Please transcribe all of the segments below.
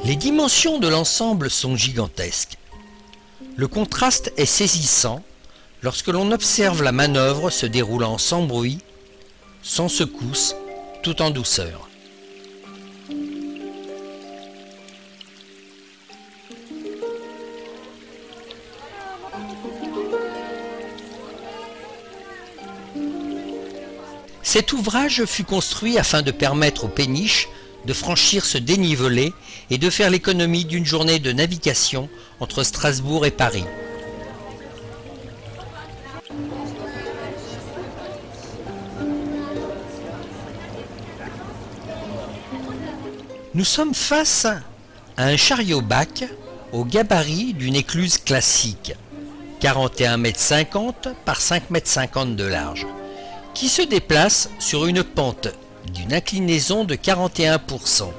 Les dimensions de l'ensemble sont gigantesques. Le contraste est saisissant lorsque l'on observe la manœuvre se déroulant sans bruit, sans secousse, tout en douceur. Cet ouvrage fut construit afin de permettre aux péniches de franchir ce dénivelé et de faire l'économie d'une journée de navigation entre Strasbourg et Paris. Nous sommes face à un chariot-bac au gabarit d'une écluse classique, 41,50 m par 5,50 m de large, qui se déplace sur une pente d'une inclinaison de 41%.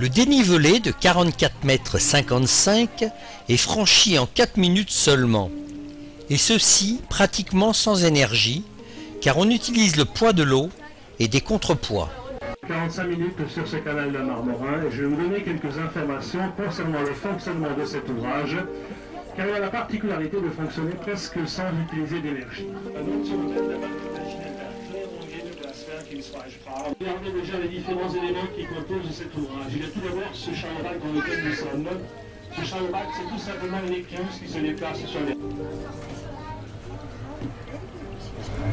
Le dénivelé de 44,55 m est franchi en 4 minutes seulement, et ceci pratiquement sans énergie, car on utilise le poids de l'eau et des contrepoids. 45 minutes sur ce canal de Marmorin et je vais vous donner quelques informations concernant le fonctionnement de cet ouvrage, car il a la particularité de fonctionner presque sans utiliser d'énergie. Regardez déjà les différents éléments qui composent cet ouvrage. Il y a tout d'abord ce chariot-bac dans lequel nous sommes. Ce chariot-bac, c'est tout simplement une écluse qui se déplace sur les...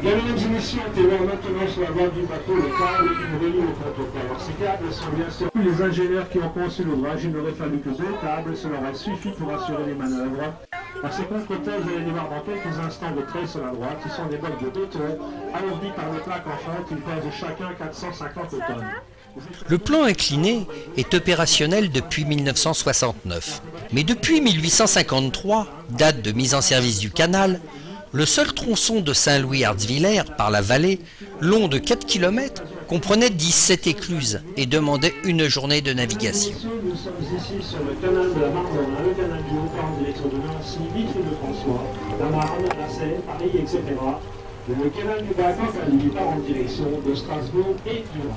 Bien, mesdames et messieurs, on est maintenant sur la voie du bateau, le câble qui nous relie au protocole. Alors, ces câbles sont bien sûr les ingénieurs qui ont conçu l'ouvrage. Il n'aurait fallu que 2 câbles, cela aurait suffi pour assurer les manœuvres. À ces contre-côtés, vous allez les voir dans quelques instants de trait sur la droite, qui sont des blocs de béton, alourdis par des plaques en fonte, ils pèsent chacun 450 tonnes. Le plan incliné est opérationnel depuis 1969, mais depuis 1853, date de mise en service du canal, le seul tronçon de Saint-Louis-Artzwiller par la vallée, long de 4 km, comprenait 17 écluses et demandait une journée de navigation. Nous sommes ici sur le canal de la Marne, le canal du Haut-Rhin en direction de Nancy, Vitry-le-François, la Marne, la Seine, Paris, etc. Et le canal du Bac, qui part en direction de Strasbourg et du Rhin.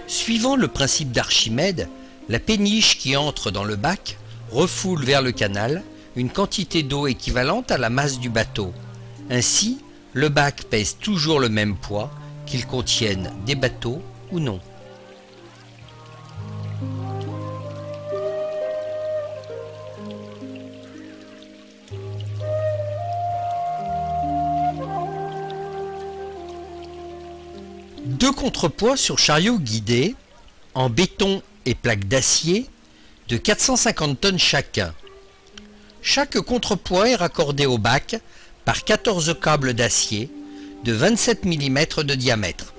Suivant le principe d'Archimède, la péniche qui entre dans le bac refoule vers le canal une quantité d'eau équivalente à la masse du bateau. Ainsi, le bac pèse toujours le même poids, qu'il contienne des bateaux ou non. Deux contrepoids sur chariot guidé, en béton et plaques d'acier, de 450 tonnes chacun. Chaque contrepoids est raccordé au bac par 14 câbles d'acier de 27 mm de diamètre.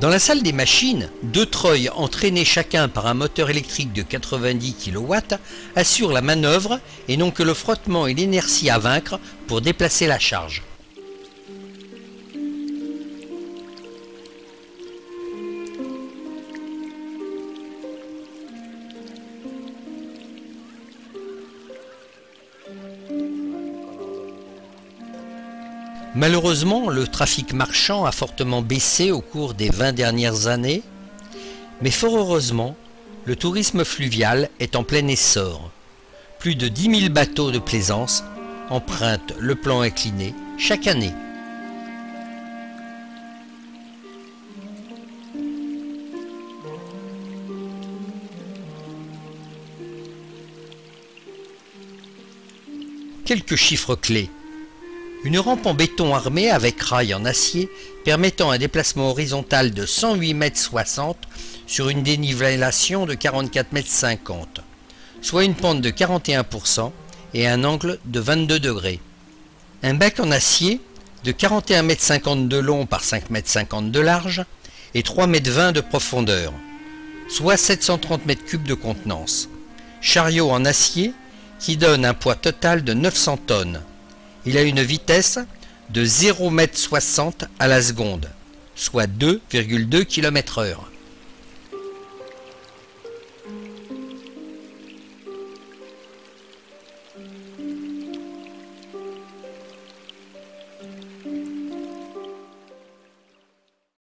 Dans la salle des machines, deux treuils entraînés chacun par un moteur électrique de 90 kW assurent la manœuvre et n'ont que le frottement et l'inertie à vaincre pour déplacer la charge. Malheureusement, le trafic marchand a fortement baissé au cours des 20 dernières années, mais fort heureusement, le tourisme fluvial est en plein essor. Plus de 10 000 bateaux de plaisance empruntent le plan incliné chaque année. Quelques chiffres clés. Une rampe en béton armé avec rail en acier permettant un déplacement horizontal de 108,60 m sur une dénivellation de 44,50 m, soit une pente de 41% et un angle de 22 degrés. Un bac en acier de 41,50 m de long par 5,50 m de large et 3,20 m de profondeur, soit 730 m3 de contenance. Chariot en acier qui donne un poids total de 900 tonnes. Il a une vitesse de 0,60 m à la seconde, soit 2,2 km/h.